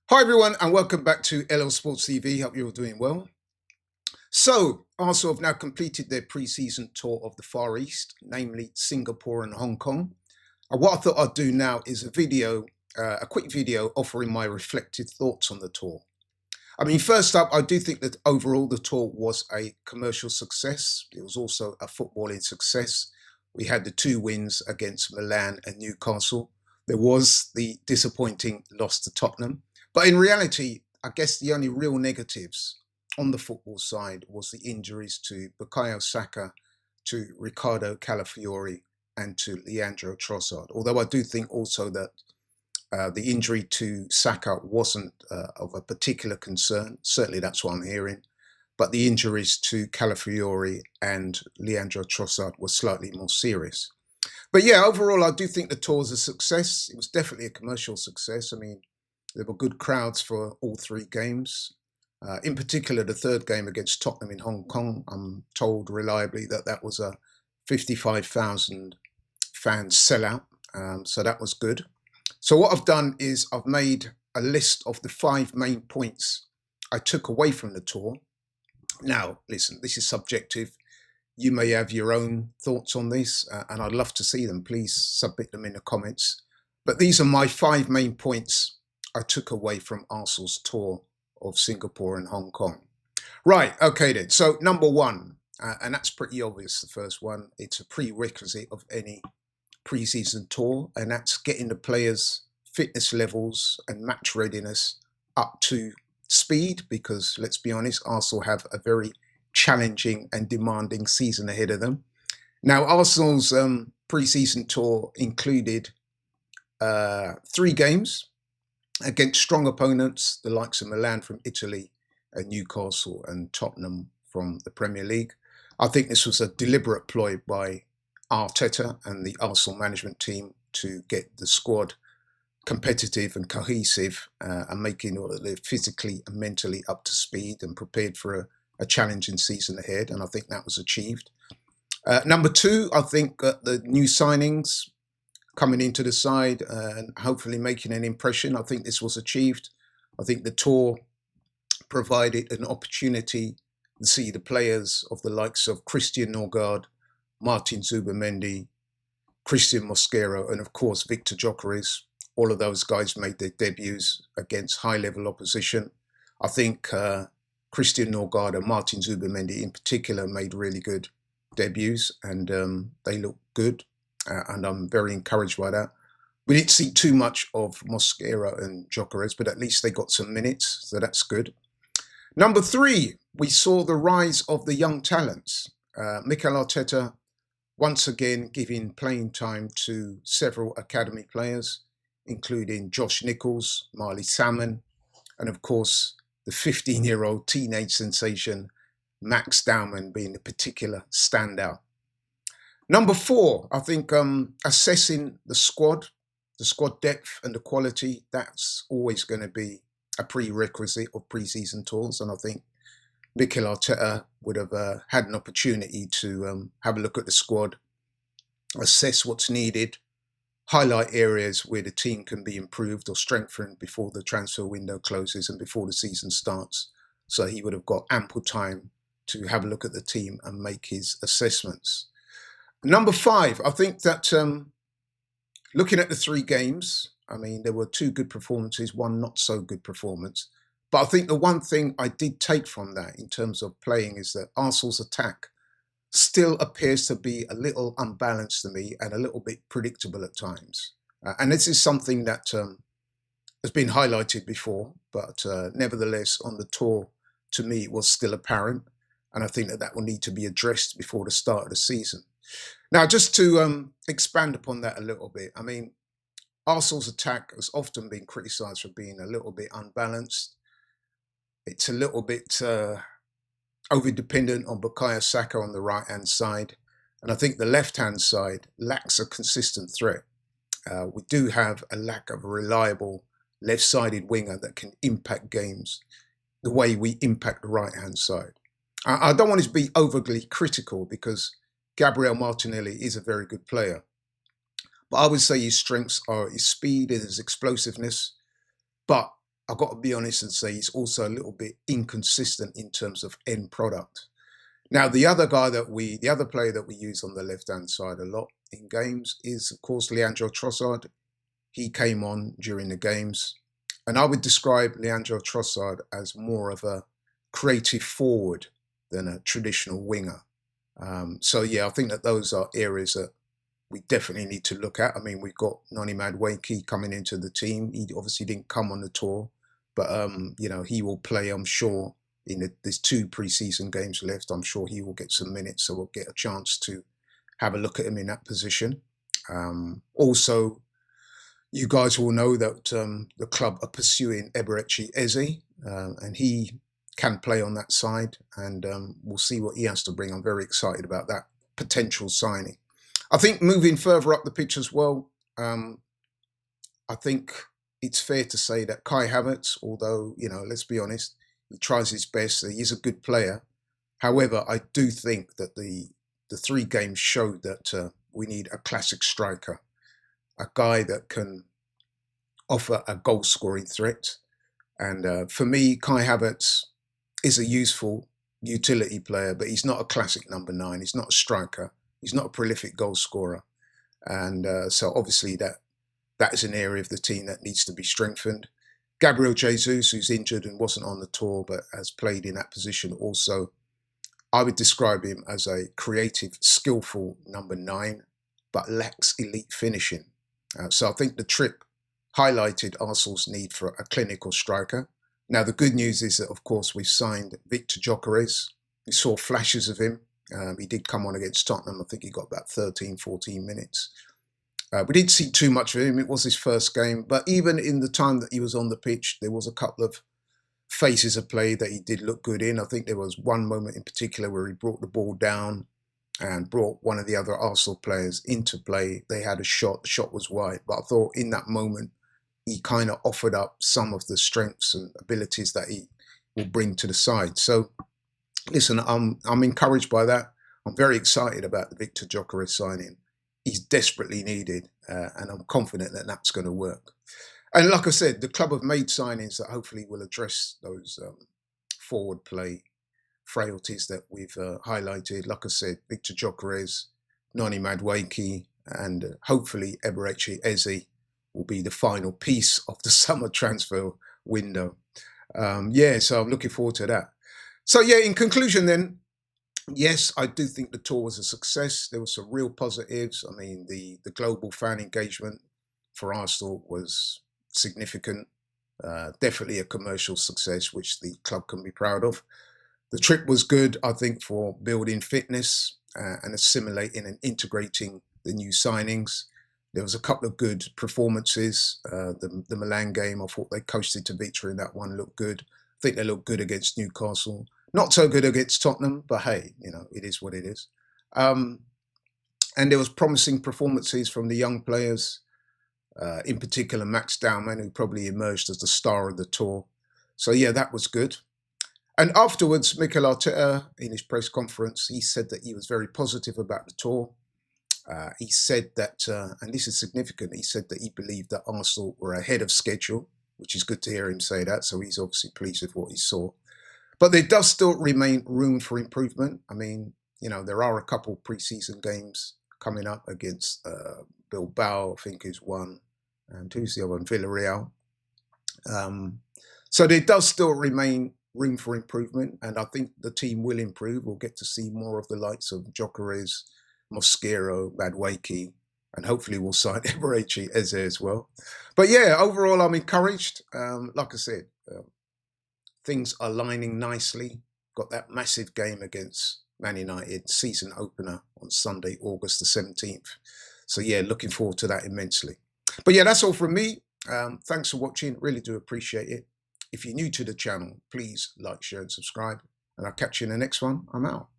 Hi everyone, and welcome back to LL Sports TV. Hope you're all doing well. So, Arsenal have now completed their pre-season tour of the Far East, namely Singapore and Hong Kong. And what I thought I'd do now is a quick video offering my reflective thoughts on the tour. I mean, first up, I do think that overall the tour was a commercial success. It was also a footballing success. We had the two wins against Milan and Newcastle. There was the disappointing loss to Tottenham. But in reality, I guess the only real negatives on the football side was the injuries to Bukayo Saka, to Ricardo Calafiori, and to Leandro Trossard. Although I do think also that the injury to Saka wasn't of a particular concern. Certainly, that's what I'm hearing. But the injuries to Calafiori and Leandro Trossard were slightly more serious. But yeah, overall, I do think the tour was a success. It was definitely a commercial success. I mean, there were good crowds for all three games. In particular, the third game against Tottenham in Hong Kong, I'm told reliably that that was a 55,000 fan sellout. So that was good. So what I've done is I've made a list of the 5 main points I took away from the tour. Now, listen, this is subjective. You may have your own thoughts on this, and I'd love to see them. Please submit them in the comments. But these are my 5 main points I took away from Arsenal's tour of Singapore and Hong Kong. Right, okay then. So number one, and that's pretty obvious, the first one, it's a prerequisite of any pre-season tour, and that's getting the players' fitness levels and match readiness up to speed, because let's be honest, Arsenal have a very challenging and demanding season ahead of them. Now, Arsenal's pre-season tour included 3 games against strong opponents, the likes of Milan from Italy, and Newcastle and Tottenham from the Premier League. I think this was a deliberate ploy by Arteta and the Arsenal management team to get the squad competitive and cohesive, and making sure that they're physically and mentally up to speed and prepared for a challenging season ahead. And I think that was achieved. Number two, I think the new signings coming into the side and hopefully making an impression, I think this was achieved. I think the tour provided an opportunity to see the players of the likes of Christian Norgard, Martin Zubimendi, Christian Mosquera, and of course Victor Gyökeres. All of those guys made their debuts against high-level opposition. I think Christian Norgard and Martin Zubimendi in particular made really good debuts, and they look good, and I'm very encouraged by that. We didn't see too much of Mosquera and Gyökeres, but at least they got some minutes, so that's good. Number three, we saw the rise of the young talents. Mikel Arteta once again giving playing time to several academy players, including Josh Nichols, Marley Salmon, and of course the 15-year-old teenage sensation Max Dowman being a particular standout. Number four, I think assessing the squad depth and the quality, that's always going to be a prerequisite of pre-season tours. And I think Mikel Arteta would have had an opportunity to have a look at the squad, assess what's needed, highlight areas where the team can be improved or strengthened before the transfer window closes and before the season starts. So he would have got ample time to have a look at the team and make his assessments. Number five, I think that looking at the 3 games, I mean, there were 2 good performances, 1 not so good performance. But I think the one thing I did take from that in terms of playing is that Arsenal's attack still appears to be a little unbalanced to me and a little bit predictable at times. And this is something that has been highlighted before, but nevertheless, on the tour, to me, it was still apparent. And I think that that will need to be addressed before the start of the season. Now, just to expand upon that a little bit, I mean, Arsenal's attack has often been criticised for being a little bit unbalanced. It's a little bit over-dependent on Bukayo Saka on the right-hand side. And I think the left-hand side lacks a consistent threat. We do have a lack of a reliable left-sided winger that can impact games the way we impact the right-hand side. I don't want to be overly critical because Gabriel Martinelli is a very good player. But I would say his strengths are his speed and his explosiveness. But I've got to be honest and say he's also a little bit inconsistent in terms of end product. Now, the other player that we use on the left-hand side a lot in games is, of course, Leandro Trossard. He came on during the games, and I would describe Leandro Trossard as more of a creative forward than a traditional winger. So yeah, I think that those are areas that we definitely need to look at. I mean, we've got Noni Madueke coming into the team. He obviously didn't come on the tour, but he will play, I'm sure. There's 2 preseason games left. I'm sure he will get some minutes, so we'll get a chance to have a look at him in that position. Also, you guys will know that the club are pursuing Eberechi Eze, and he can play on that side, and we'll see what he has to bring. I'm very excited about that potential signing. I think moving further up the pitch as well, I think it's fair to say that Kai Havertz, although, let's be honest, he tries his best, he is a good player. However, I do think that the 3 games showed that we need a classic striker, a guy that can offer a goal-scoring threat. And for me, Kai Havertz is a useful utility player, but he's not a classic number 9. He's not a striker. He's not a prolific goal scorer. And so obviously that is an area of the team that needs to be strengthened. Gabriel Jesus, who's injured and wasn't on the tour, but has played in that position also, I would describe him as a creative, skillful number 9, but lacks elite finishing. So I think the trip highlighted Arsenal's need for a clinical striker. Now, the good news is that, of course, we've signed Victor Gyökeres. We saw flashes of him. He did come on against Tottenham. I think he got about 13, 14 minutes. We didn't see too much of him. It was his first game. But even in the time that he was on the pitch, there was a couple of phases of play that he did look good in. I think there was one moment in particular where he brought the ball down and brought one of the other Arsenal players into play. They had a shot. The shot was wide. But I thought in that moment, he kind of offered up some of the strengths and abilities that he will bring to the side. So, listen, I'm encouraged by that. I'm very excited about the Victor Gyökeres signing. He's desperately needed, and I'm confident that that's going to work. And like I said, the club have made signings that hopefully will address those forward play frailties that we've highlighted. Like I said, Victor Gyökeres, Noni Madueke, and hopefully Eberechi Eze will be the final piece of the summer transfer window. So I'm looking forward to that. So yeah, in conclusion then, yes, I do think the tour was a success. There were some real positives. I mean, the global fan engagement for Arsenal was significant. Definitely a commercial success, which the club can be proud of. The trip was good, I think, for building fitness and assimilating and integrating the new signings. There was a couple of good performances. The Milan game, I thought they coasted to victory in that one, looked good. I think they looked good against Newcastle. Not so good against Tottenham, but hey, it is what it is. And there was promising performances from the young players, in particular Max Dowman, who probably emerged as the star of the tour. So yeah, that was good. And afterwards, Mikel Arteta, in his press conference, he said that he was very positive about the tour. He said that, and this is significant, he said that he believed that Arsenal were ahead of schedule, which is good to hear him say that. So he's obviously pleased with what he saw. But there does still remain room for improvement. I mean, there are a couple pre-season games coming up against Bilbao, I think is one, and who's the other one? Villarreal. So there does still remain room for improvement, and I think the team will improve. We'll get to see more of the likes of Gyökeres, Mosquera, Madueke, and hopefully we'll sign Eberechi Eze as well. But yeah, overall, I'm encouraged. Like I said, things are lining nicely. Got that massive game against Man United, season opener on Sunday, August the 17th. So yeah, looking forward to that immensely. But yeah, that's all from me. Thanks for watching. Really do appreciate it. If you're new to the channel, please like, share, and subscribe. And I'll catch you in the next one. I'm out.